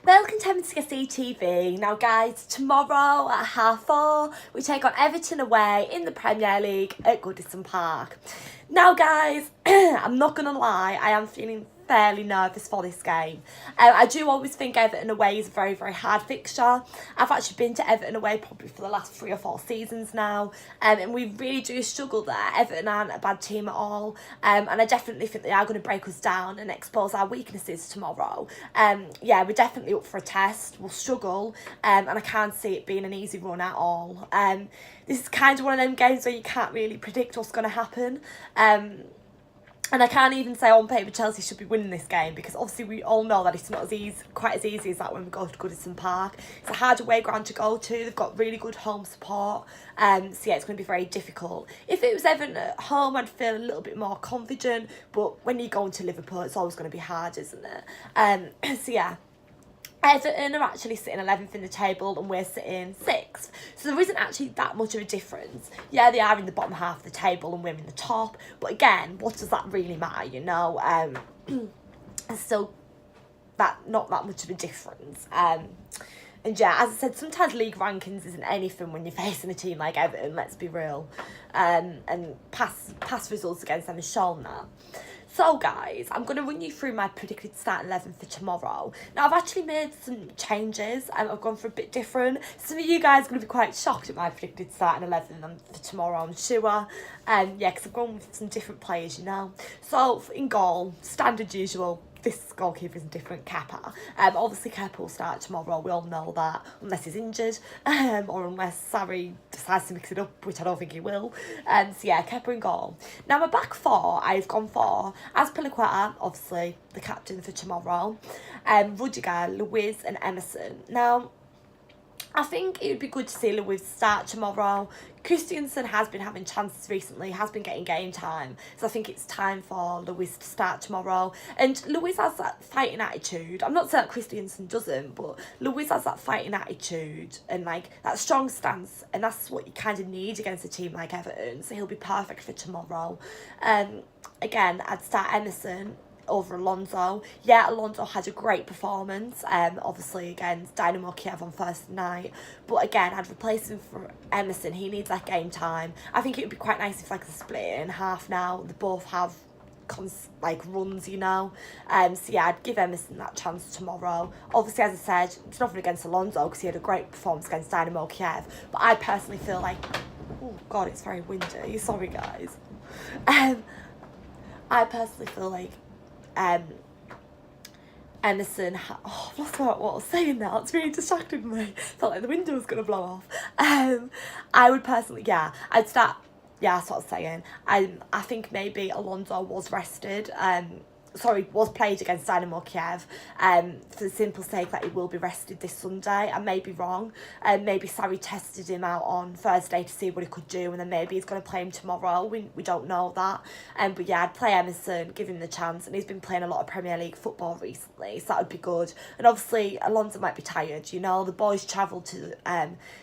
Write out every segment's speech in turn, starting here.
Welcome to MCSE TV. Now guys, tomorrow at 4:30 we take on Everton away in the Premier League at Goodison Park. Now guys, I'm not going to lie, I am feeling fairly nervous for this game. I do always think Everton away is a very, very hard fixture. I've actually been to Everton away probably for the last 3 or 4 seasons now, and we really do struggle there. Everton aren't a bad team at all, and I definitely think they are going to break us down and expose our weaknesses tomorrow. Yeah, we're definitely up for a test. We'll struggle, and I can't see it being an easy run at all. This is kind of one of them games where you can't really predict what's going to happen. And I can't even say on paper Chelsea should be winning this game, because obviously we all know that it's not quite as easy as that when we go to Goodison Park. It's a hard away ground to go to. They've got really good home support. So yeah, it's going to be very difficult. If it was Everton at home, I'd feel a little bit more confident. But when you go into Liverpool, it's always going to be hard, isn't it? So yeah. Everton are actually sitting 11th in the table and we're sitting 6th. So there isn't actually that much of a difference. Yeah, they are in the bottom half of the table and we're in the top. But again, what does that really matter, you know? There's still not that much of a difference. And yeah, as I said, sometimes league rankings isn't anything when you're facing a team like Everton, let's be real. And past results against them have shown that. So guys, I'm going to run you through my predicted start 11 for tomorrow. Now I've actually made some changes and I've gone for a bit different. Some of you guys are going to be quite shocked at my predicted start 11 for tomorrow, I'm sure. Yeah, because I've gone with some different players, you know. So in goal, standard usual. This goalkeeper is a different, Kepa. Obviously Kepa will start tomorrow, we all know that, unless he's injured, or unless Sarri decides to mix it up, which I don't think he will. So yeah, Kepa in goal. Now my back four, I've gone for Azpilicueta, obviously the captain for tomorrow, Rudiger, Luiz and Emerson. Now, I think it would be good to see Luiz start tomorrow. Christensen has been having chances recently, has been getting game time. So I think it's time for Luiz to start tomorrow. And Luiz has that fighting attitude. I'm not saying that Christensen doesn't, but Luiz has that fighting attitude and like that strong stance. And that's what you kind of need against a team like Everton. So he'll be perfect for tomorrow. Again, I'd start Emerson over Alonso. Yeah, Alonso had a great performance, obviously against Dynamo Kiev on Thursday night. But again, I'd replace him for Emerson. He needs that game time. I think it would be quite nice if I could split it in half now. They both have runs, you know. So yeah, I'd give Emerson that chance tomorrow. Obviously, as I said, it's nothing against Alonso because he had a great performance against Dynamo Kiev. But I personally feel like, oh God, it's very windy. Sorry, guys. I personally feel like Emerson, I've lost what I was saying now, it's really distracted me, felt like the window was going to blow off. I would personally, yeah, I'd start, yeah, that's what I was saying. I think maybe Alonso was rested, was played against Dynamo Kiev, for the simple sake that he will be rested this Sunday. I may be wrong. Maybe Sarri tested him out on Thursday to see what he could do, and then maybe he's going to play him tomorrow. We don't know that. But yeah, I'd play Emerson, give him the chance, and he's been playing a lot of Premier League football recently, so that would be good. And obviously, Alonso might be tired, you know. The boys travelled to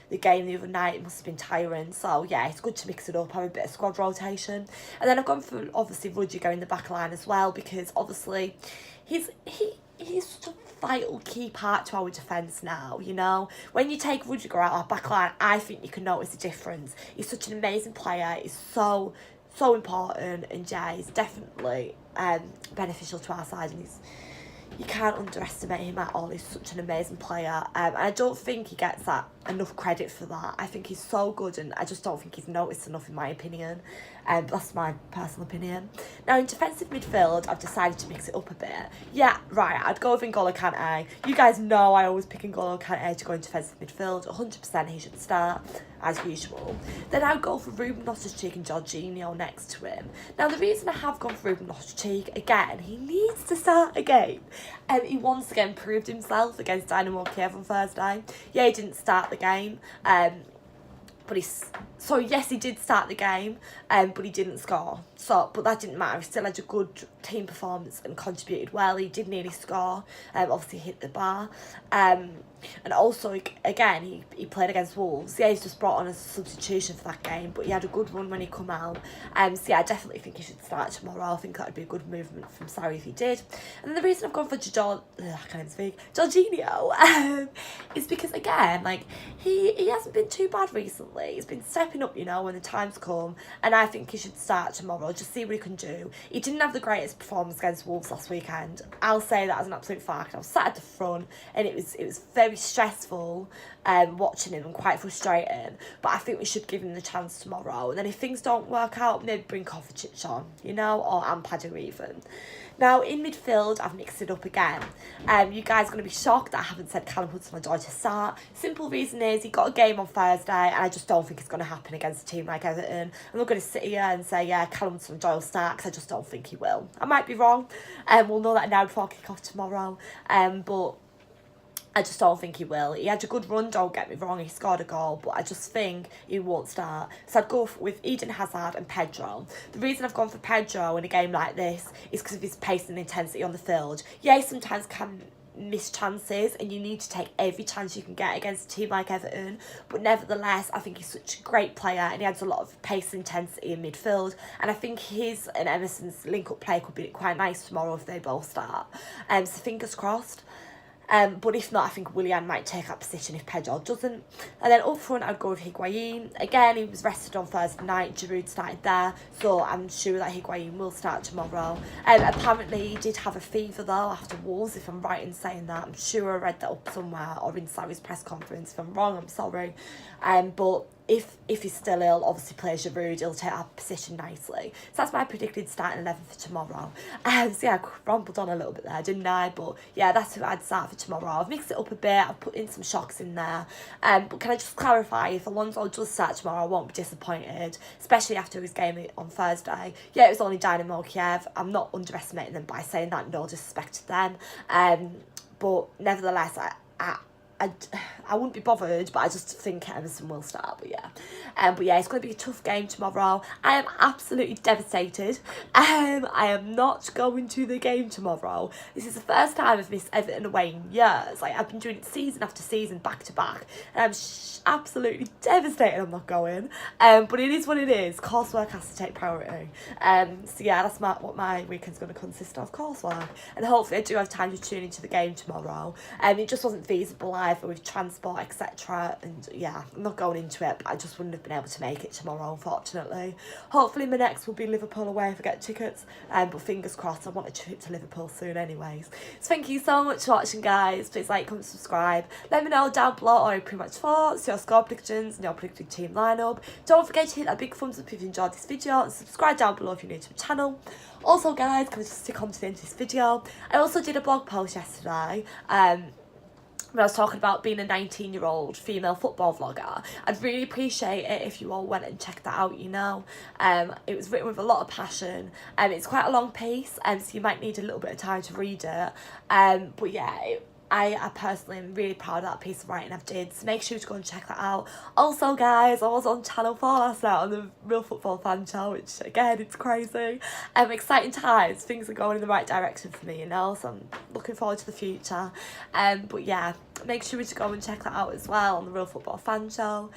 the game the other night. It must have been tiring. So yeah, it's good to mix it up, have a bit of squad rotation. And then I've gone for obviously Rudiger in the back line as well, because obviously he's such a vital key part to our defence now, you know. When you take Rudiger out of our back line, I think you can notice a difference. He's such an amazing player. He's so important, and yeah, he's definitely beneficial to our side, and you can't underestimate him at all. He's such an amazing player, and I don't think he gets enough credit for that. I think he's so good, and I just don't think he's noticed enough, in my opinion. That's my personal opinion. Now, in defensive midfield, I've decided to mix it up a bit. Yeah, right, I'd go with N'Golo Kante. You guys know I always pick N'Golo Kante to go in defensive midfield. 100% he should start, as usual. Then I'd go for Ruben Loftus-Cheek and Jorginho next to him. Now, the reason I have gone for Ruben Loftus-Cheek, again, he needs to start a game. He once again proved himself against Dynamo Kiev on Thursday. Yeah, he didn't start the game. But yes, he did start the game, but he didn't score. But that didn't matter. He still had a good team performance and contributed well. He did nearly score. Obviously hit the bar. And also, again, he played against Wolves. Yeah, he's just brought on as a substitution for that game, but he had a good run when he come out. So yeah, I definitely think he should start tomorrow. I think that would be a good movement from Sarri if he did. And then the reason I've gone for Jorginho is because, again, like, he hasn't been too bad recently. He's been stepping up, you know, when the time's come, and I think he should start tomorrow. Just see what he can do. He didn't have the greatest performance against Wolves last weekend. I'll say that as an absolute fact. I was sat at the front, and it was very stressful watching him and quite frustrating, but I think we should give him the chance tomorrow. And then if things don't work out, maybe bring Kovacic on, you know, or Ampadu even. Now in midfield, I've mixed it up again. You guys are going to be shocked that I haven't said Callum Hudson-Odoi to start. Simple reason is he got a game on Thursday, and I just don't think it's going to happen against a team like Everton. I'm not going to sit here and say, yeah, Callum Hudson-Odoi will start, because I just don't think he will. I might be wrong. We'll know that now before kick-off tomorrow. But I just don't think he will. He had a good run, don't get me wrong, he scored a goal, but I just think he won't start. So I'd go with Eden Hazard and Pedro. The reason I've gone for Pedro in a game like this is because of his pace and intensity on the field. Yeah, he sometimes can miss chances, and you need to take every chance you can get against a team like Everton, but nevertheless I think he's such a great player, and he adds a lot of pace and intensity in midfield, and I think his and Emerson's link-up play could be quite nice tomorrow if they both start. So fingers crossed. But if not, I think Willian might take that position if Pedro doesn't. And then up front, I'd go with Higuain. Again, he was rested on Thursday night. Giroud started there, so I'm sure that Higuain will start tomorrow. Apparently, he did have a fever, though, after Wolves, if I'm right in saying that. I'm sure I read that up somewhere, or in Sarri's press conference. If I'm wrong, I'm sorry. But if he's still ill, obviously plays Giroud, he'll take that position nicely. So that's my predicted starting 11 for tomorrow. So yeah, I rambled on a little bit there, didn't I? But yeah, that's who I'd start for tomorrow. I've mixed it up a bit, I've put in some shocks in there. But can I just clarify, if Alonso does start tomorrow, I won't be disappointed, especially after his game on Thursday. Yeah, it was only Dynamo Kiev. I'm not underestimating them by saying that, no disrespect to them. But nevertheless, I wouldn't be bothered, but I just think Emerson will start. But yeah, it's going to be a tough game tomorrow. I am absolutely devastated. I am not going to the game tomorrow. This is the first time I've missed Everton away in years. Like, I've been doing it season after season, back to back, and I'm absolutely devastated I'm not going. But it is what it is. Coursework has to take priority. So yeah, that's what my weekend's going to consist of, coursework. And hopefully I do have time to tune into the game tomorrow. It just wasn't feasible either with transport, etc. And yeah, I'm not going into it, but I just wouldn't have been able to make it tomorrow, unfortunately. Hopefully my next will be Liverpool away if I get tickets. But fingers crossed, I want a trip to Liverpool soon anyways. So thank you so much for watching, guys. Please like, comment, subscribe. Let me know down below all your pretty much thoughts, your score predictions, and your predicted team lineup. Don't forget to hit that big thumbs up if you enjoyed this video, and subscribe down below if you're new to the channel. Also, guys, can I just stick on to the end of this video? I also did a blog post yesterday, when I was talking about being a 19-year-old female football vlogger. I'd really appreciate it if you all went and checked that out, you know. It was written with a lot of passion. It's quite a long piece, so you might need a little bit of time to read it. But yeah, I personally am really proud of that piece of writing I've did, so make sure to go and check that out. Also, guys, I was on Channel 4 last night on the Real Football Fan Show, which, again, it's crazy. Exciting times, things are going in the right direction for me, you know, so I'm looking forward to the future. But yeah, make sure to go and check that out as well on the Real Football Fan Show.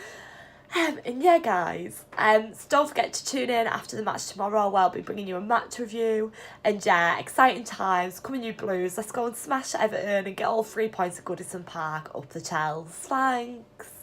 And yeah, guys, so don't forget to tune in after the match tomorrow, where I'll be bringing you a match review. And yeah, exciting times, coming you Blues. Let's go and smash Everton and get all 3 points at Goodison Park up the Chels. Thanks.